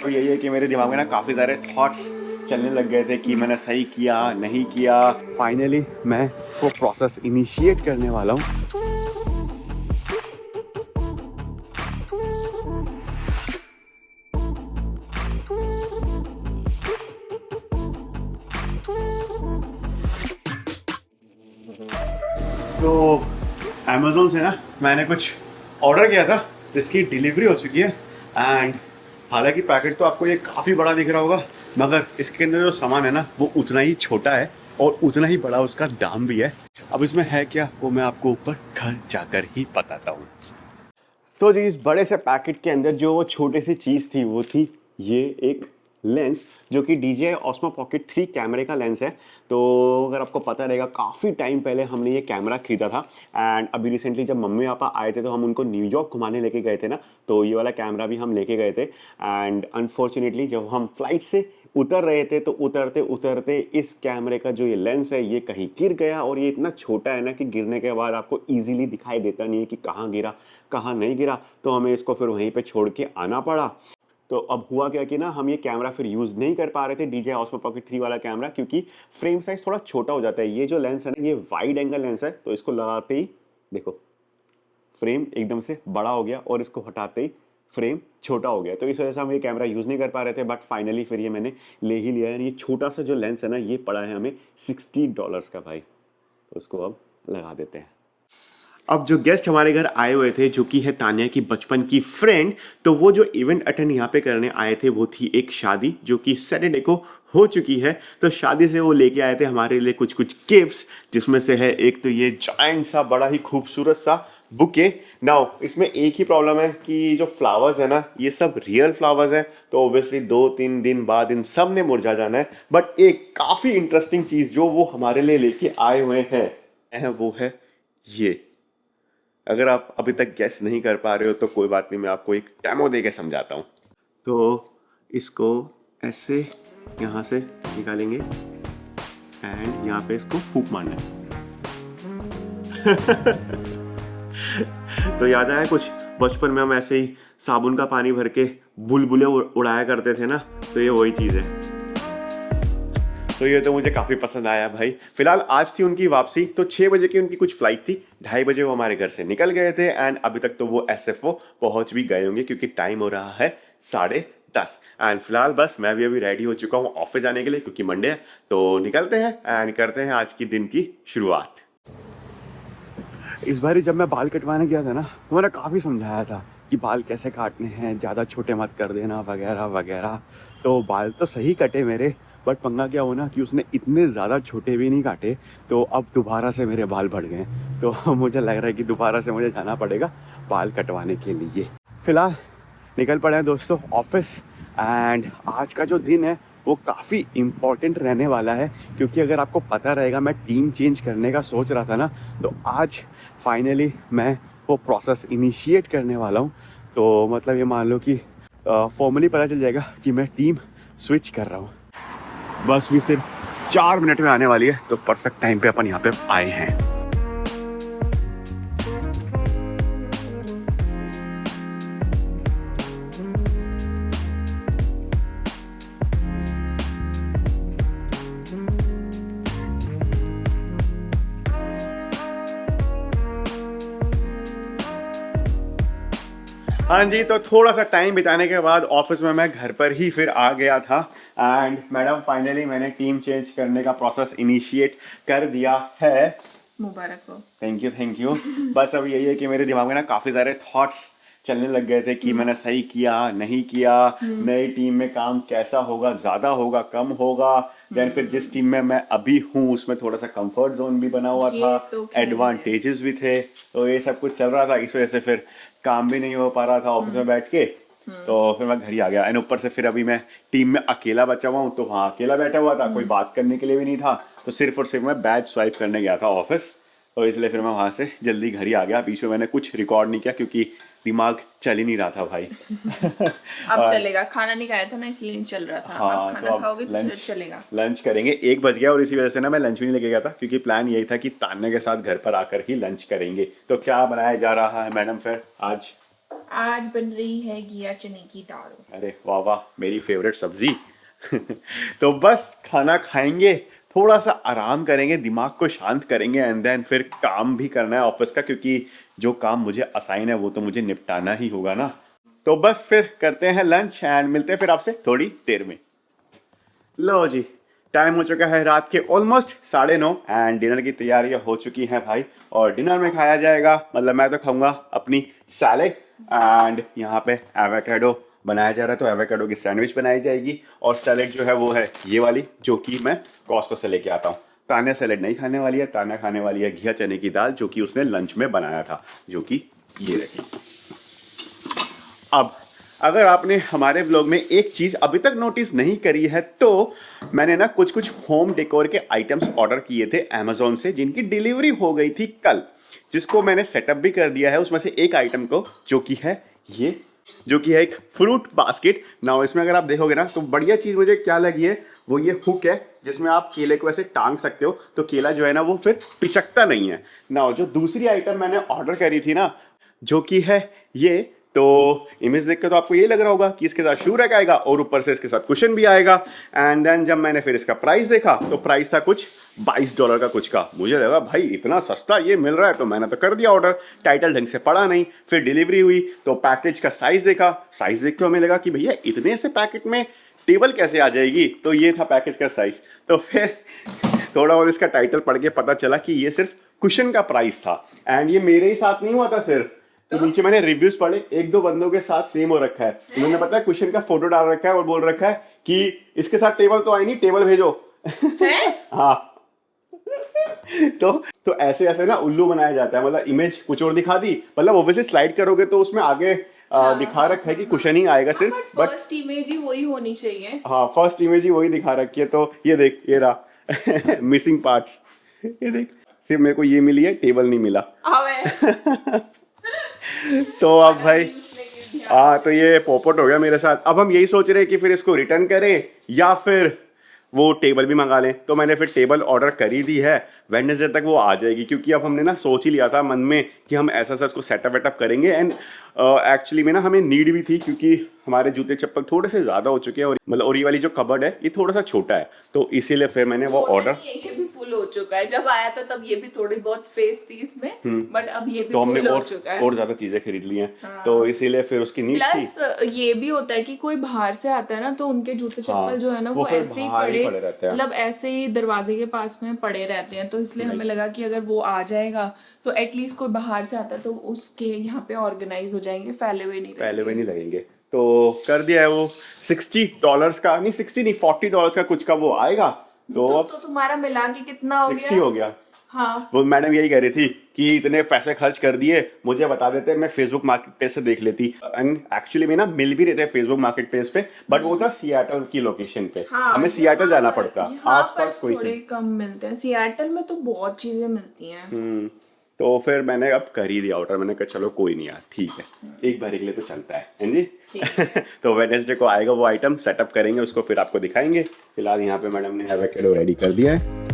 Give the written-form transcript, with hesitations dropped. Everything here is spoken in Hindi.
तो यही है कि मेरे दिमाग में ना काफ़ी सारे थॉट्स चलने लग गए थे कि मैंने सही किया नहीं किया। फाइनली मैं वो प्रोसेस इनिशिएट करने वाला हूँ। तो अमेज़ोन से ना मैंने कुछ ऑर्डर किया था जिसकी डिलीवरी हो चुकी है। एंड हालांकि पैकेट तो आपको ये काफ़ी बड़ा दिख रहा होगा, मगर इसके अंदर जो सामान है ना वो उतना ही छोटा है और उतना ही बड़ा उसका दाम भी है। अब इसमें है क्या वो मैं आपको ऊपर घर जाकर ही बताता हूँ। तो जी इस बड़े से पैकेट के अंदर जो वो छोटी सी चीज़ थी वो थी ये एक लेंस, जो कि DJI Osmo Pocket 3 कैमरे का लेंस है। तो अगर आपको पता रहेगा काफ़ी टाइम पहले हमने ये कैमरा खरीदा था। एंड अभी रिसेंटली जब मम्मी पापा आए थे तो हम उनको न्यूयॉर्क घुमाने लेके गए थे ना, तो ये वाला कैमरा भी हम लेके गए थे। एंड अनफॉर्चुनेटली जब हम फ्लाइट से उतर रहे थे तो उतरते उतरते इस कैमरे का जो ये लेंस है ये कहीं गिर गया। और ये इतना छोटा है ना कि गिरने के बाद आपको ईजिली दिखाई देता नहीं है कि कहाँ गिरा कहाँ नहीं गिरा। तो हमें इसको फिर वहीं पे छोड़ के आना पड़ा। तो अब हुआ क्या कि ना हम ये कैमरा फिर यूज़ नहीं कर पा रहे थे DJI Osmo Pocket 3 वाला कैमरा, क्योंकि फ्रेम साइज थोड़ा छोटा हो जाता है। ये जो लेंस है ना ये वाइड एंगल लेंस है, तो इसको लगाते ही देखो फ्रेम एकदम से बड़ा हो गया और इसको हटाते ही फ्रेम छोटा हो गया। तो इस वजह से हम ये कैमरा यूज़ नहीं कर पा रहे थे। बट फाइनली फिर ये मैंने ले ही लिया है। ये छोटा सा जो लेंस है ना ये पड़ा है हमें $60 का भाई। तो उसको अब लगा देते हैं। अब जो गेस्ट हमारे घर आए हुए थे जो कि है तान्या की बचपन की फ्रेंड, तो वो जो इवेंट अटेंड यहाँ पे करने आए थे वो थी एक शादी जो कि सैटरडे को हो चुकी है। तो शादी से वो लेके आए थे हमारे लिए कुछ कुछ गिफ्ट्स, जिसमें से है एक तो ये जायंट सा बड़ा ही खूबसूरत सा बुके। नाउ इसमें एक ही प्रॉब्लम है कि जो फ्लावर्स है ना ये सब रियल फ्लावर्स हैं, तो ऑब्वियसली 2-3 दिन बाद इन सब ने मुरझा जाना है। बट एक काफ़ी इंटरेस्टिंग चीज़ जो वो हमारे लिए लेके आए हुए हैं वो है ये। अगर आप अभी तक गेस नहीं कर पा रहे हो तो कोई बात नहीं, मैं आपको एक डेमो दे के समझाता हूँ। तो इसको ऐसे यहाँ से निकालेंगे एंड यहाँ पे इसको फूंक मारना है। तो याद आया कुछ बचपन में हम ऐसे ही साबुन का पानी भर के बुलबुले उड़ाया करते थे ना, तो ये वही चीज़ है। तो ये तो मुझे काफ़ी पसंद आया भाई। फिलहाल आज थी उनकी वापसी, तो 6 बजे की उनकी कुछ फ्लाइट थी, 2:30 बजे वो हमारे घर से निकल गए थे। एंड अभी तक तो वो SFO पहुंच भी गए होंगे क्योंकि टाइम हो रहा है 10:30। एंड फिलहाल बस मैं भी अभी रेडी हो चुका हूँ ऑफिस जाने के लिए क्योंकि मंडे है। तो निकलते हैं एंड करते हैं आज की दिन की शुरुआत। इस बार जब मैं बाल कटवाने गया था ना तो मैंने काफ़ी समझाया था कि बाल कैसे काटने हैं, ज़्यादा छोटे मत कर देना वगैरह वगैरह। तो बाल तो सही कटे मेरे, बट पंगा क्या हो ना कि उसने इतने ज़्यादा छोटे भी नहीं काटे। तो अब दोबारा से मेरे बाल बढ़ गए। तो मुझे लग रहा है कि दोबारा से मुझे जाना पड़ेगा बाल कटवाने के लिए। फिलहाल निकल पड़े हैं दोस्तों ऑफिस। एंड आज का जो दिन है वो काफ़ी इम्पॉर्टेंट रहने वाला है, क्योंकि अगर आपको पता रहेगा मैं टीम चेंज करने का सोच रहा था ना, तो आज फाइनली मैं वो प्रोसेस इनिशिएट करने वाला हूँ। तो मतलब ये मान लो कि फॉर्मली पता चल जाएगा कि मैं टीम स्विच कर रहा हूँ। बस भी सिर्फ 4 मिनट में आने वाली है, तो परफेक्ट टाइम पे अपन यहाँ पे आए हैं। हाँ जी, तो थोड़ा सा टाइम बिताने के बाद ऑफिस में मैं घर पर ही फिर आ गया था। एंड मैडम फाइनली मैंने टीम चेंज करने का प्रोसेस इनिशिएट कर दिया है। मुबारक हो। Thank you thank you. बस अब यही है कि मेरे दिमाग में ना काफ़ी सारे थॉट्स चलने लग गए थे कि मैंने सही किया नहीं किया, नई टीम में काम कैसा होगा, ज़्यादा होगा कम होगा। देन फिर जिस टीम में मैं अभी हूँ उसमें थोड़ा सा कंफर्ट जोन भी बना हुआ था, तो खैर एडवांटेजेस भी थे। तो ये सब कुछ चल रहा था, इस वजह से फिर काम भी नहीं हो पा रहा था ऑफिस में बैठ के। तो फिर मैं घर ही आ गया। एंड ऊपर से फिर अभी मैं टीम में अकेला बचा हुआ हूँ, तो वहाँ अकेला बैठा हुआ था, कोई बात करने के लिए भी नहीं था। तो सिर्फ और सिर्फ मैं बैच स्वाइप करने गया था ऑफिस, तो इसलिए फिर मैं वहाँ से जल्दी घर ही आ गया। बीच में मैंने कुछ रिकॉर्ड नहीं किया क्योंकि दिमाग चल ही नहीं रहा था भाई। अब चलेगा, खाना नहीं खाया था ना इसलिए नहीं चल रहा था। हाँ, अब खाना तो अब खाओगे तो लंच चलेगा। लंच करेंगे। 1 बज गया और इसी वजह से ना मैं लंच भी नहीं लेके गया था, क्योंकि प्लान यही था कि तान्या के साथ घर पर आकर ही लंच करेंगे। तो क्या बनाया जा रहा है मैडम फिर आज? आज बन रही है घिया चने की दाल। अरे वाह वाह, मेरी फेवरेट सब्जी। तो बस खाना खाएंगे, थोड़ा सा आराम करेंगे, दिमाग को शांत करेंगे एंड देन फिर काम भी करना है ऑफिस का, क्योंकि जो काम मुझे असाइन है वो तो मुझे निपटाना ही होगा ना। तो बस फिर करते हैं लंच एंड मिलते हैं फिर आपसे थोड़ी देर में। लो जी, टाइम हो चुका है रात के ऑलमोस्ट 9:30 एंड डिनर की तैयारियां हो चुकी हैं भाई। और डिनर में खाया जाएगा, मतलब मैं तो खाऊंगा अपनी सैलेड एंड यहाँ पे एवोकाडो बनाया जा रहा है, तो एवोकाडो की सैंडविच बनाई जाएगी। और सैलेड जो है वो है ये वाली, जो कि मैं कॉस्को से लेके आता हूँ। तान्या सैलेड नहीं खाने वाली है, तान्या खाने वाली है घिया चने की दाल, जो कि उसने लंच में बनाया था, जो कि ये रही। अब अगर आपने हमारे व्लॉग में एक चीज अभी तक नोटिस नहीं करी है, तो मैंने ना कुछ कुछ होम डेकोर के आइटम्स ऑर्डर किए थे अमेजोन से, जिनकी डिलीवरी हो गई थी कल, जिसको मैंने सेटअप भी कर दिया है। उसमें से एक आइटम को, जो कि है ये, जो कि है एक फ्रूट बास्केट ना। इसमें अगर आप देखोगे ना, तो बढ़िया चीज मुझे क्या लगी है, वो ये हुक है, जिसमें आप केले को ऐसे टांग सकते हो, तो केला जो है ना वो फिर पिचकता नहीं है ना। जो दूसरी आइटम मैंने ऑर्डर करी थी ना, जो कि है ये, तो इमेज देख के तो आपको ये लग रहा होगा कि इसके साथ शू रैक आएगा और ऊपर से इसके साथ कुशन भी आएगा। एंड देन जब मैंने फिर इसका प्राइस देखा, तो प्राइस था कुछ $22 का कुछ का। मुझे लगा भाई इतना सस्ता ये मिल रहा है, तो मैंने तो कर दिया ऑर्डर। टाइटल ढंग से पढ़ा नहीं, फिर डिलीवरी हुई तो पैकेज का साइज देखा, साइज देख के हमें लगा कि भैया इतने से पैकेट में टेबल कैसे आ जाएगी। तो ये था पैकेज का साइज। तो फिर थोड़ा और इसका टाइटल पढ़ के पता चला कि ये सिर्फ कुशन का प्राइस था। एंड ये मेरे ही साथ नहीं हुआ था सिर्फ, तो नीचे मैंने रिव्यूज पढ़े, एक दो बंदों के साथ सेम हो रखा है। उन्होंने पता है कुशन का फोटो डाल रखा है और बोल रखा है कि इसके साथ टेबल तो आई नहीं, टेबल भेजो। हाँ। तो ऐसे ऐसे ना उल्लू बनाया जाता है, मतलब इमेज कुछ और दिखा दी, मतलब ओब्वियसली स्लाइड करोगे तो उसमें आगे दिखा रखा है कि कुशन ही आएगा सिर्फ, बट फर्स्ट इमेज ही वही होनी चाहिए। हाँ, फर्स्ट इमेज ही वही दिखा रखी है। तो ये देख, ये रहा मिसिंग पार्ट्स, ये देख, सिर्फ मेरे को ये मिली है, टेबल नहीं मिला। तो अब भाई तो ये पोपट हो गया मेरे साथ। अब हम यही सोच रहे हैं कि फिर इसको रिटर्न करें या फिर वो टेबल भी मंगा लें। तो मैंने फिर टेबल ऑर्डर करी दी है, वेडनेसडे तक वो आ जाएगी, क्योंकि अब हमने ना सोच ही लिया था मन में कि हम ऐसा सा इसको सेटअप वेटअप करेंगे। एंड एक्चुअली में ना हमें नीड भी थी, क्योंकि हमारे जूते चप्पल थोड़े से ज़्यादा हो चुके हैं, और मतलब और ये वाली जो कबर्ड है ये थोड़ा सा छोटा है, तो इसीलिए फिर मैंने वो ऑर्डर। ये भी फुल हो चुका है, जब आया था तब ये भी थोड़ी बहुत स्पेस थी इसमें, बट अब ये भी तो हमने फुल हो चुका है। और ज़्यादा चीज़ें खरीद ली हैं। तो इसीलिए फिर उसकी नीड थी। प्लस ये भी होता है कि कोई बाहर से आता है ना, तो उनके जूते चप्पल जो है ना वो ऐसे ही पड़े रहते हैं, मतलब ऐसे ही दरवाजे के पास में पड़े रहते हैं। तो इसलिए हमें लगा कि अगर वो आ जाएगा तो एटलीस्ट कोई बाहर से आता है तो उसके यहाँ पे ऑर्गेनाइज हो जाएंगे, फैले हुए नहीं लगेंगे। तो कर दिया है वो $60 का, नहीं 60 नहीं $40 का कुछ का वो आएगा। तो तुम्हारा मिला के कितना हो 60 हो गया। हाँ, वो मैडम यही कह रही थी कि इतने पैसे खर्च कर दिए, मुझे बता देते, मैं फेसबुक मार्केट प्लेस से देख लेती। एंड एक्चुअली में ना मिल भी रहे थे फेसबुक मार्केट प्लेस पे, बट वो था सियाटल की लोकेशन पे। हमें सियाटल जाना पड़ता, आसपास कोई थोड़े कम मिलते हैं। सियाटल में तो बहुत चीजें मिलती हैं। तो फिर मैंने अब कर ही दिया ऑर्डर। मैंने कहा चलो कोई नहीं यार, ठीक है, एक बार के लिए तो चलता है जी। तो वेडनेसडे को आएगा वो आइटम, सेटअप करेंगे उसको, फिर आपको दिखाएंगे। फिलहाल यहाँ पे मैडम ने एवोकाडो रेडी कर दिया है।